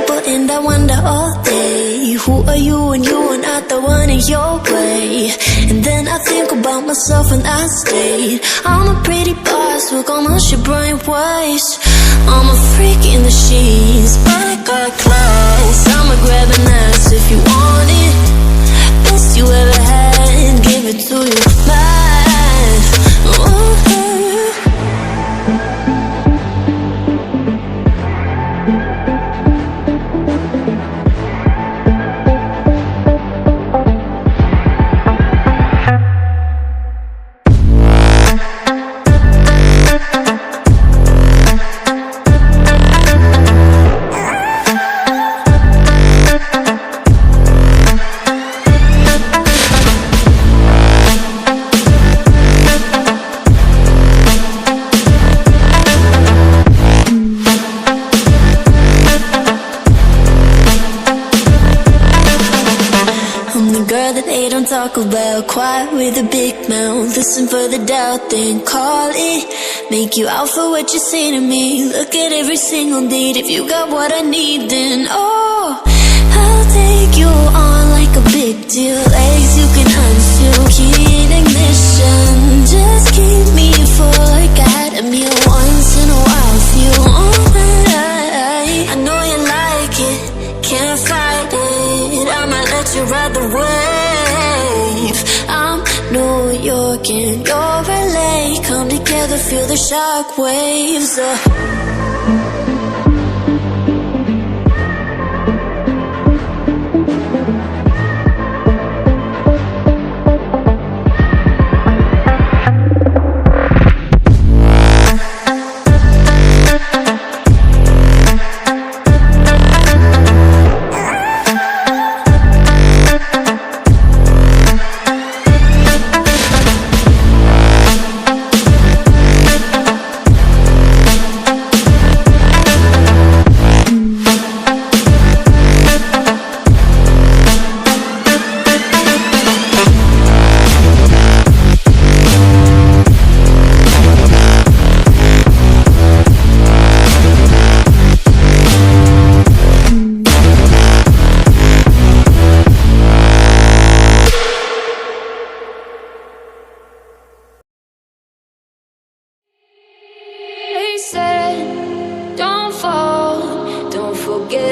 people and I wonder all day, who are you when you are not the one in your way? And then I think about myself and I state, I'm a pretty boss, look almost your brain waste. I'm a freak in the sheets, but I got class. I'ma grab an ass if you want it. Best you ever had, give it to you bad. Talk about quiet with a big mouth. Listen for the doubt, then call it. Make you out for what you say to me. Look at every single date. If you got what I need, then oh, I'll take you on like a big deal. Legs you can unseal, key in ignition. Just keep me full like I had a meal once in a while. Feel alright. I know you like it, can't fight it. I might let you ride the wave. I'm New York and you're LA. Come together, feel the shock waves.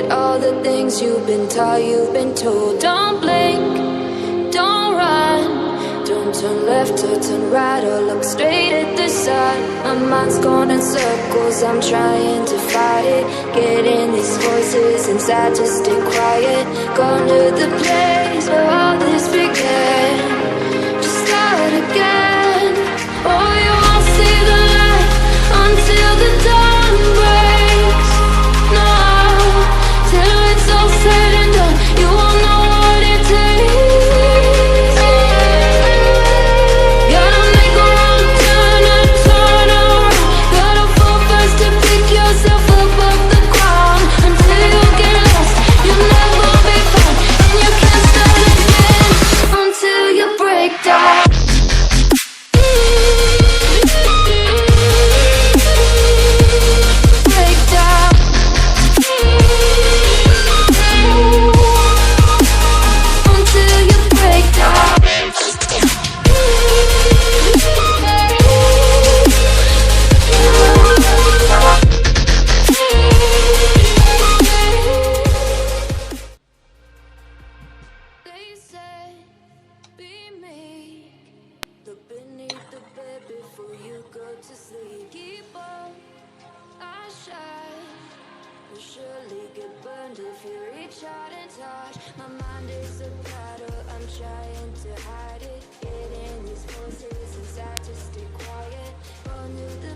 All the things you've been taught, you've been told. Don't blink, don't run, don't turn left or turn right or look straight at the sun. My mind's going in circles, I'm trying to fight it. Getting these voices inside to stay quiet. Gone to the place where all this began. Just start again. Oh, you won't see the light until the dawn breaks. No, till it's all said and done, you won't know what it takes. Gotta make a wrong turn and turn around. Gotta fall first to pick yourself up off the ground. Until you get lost, you'll never be found. And you can't start again until you break down. Surely get burned if you reach out and touch. My mind is a battle, I'm trying to hide it. Getting these voices inside to stay quiet. Run to the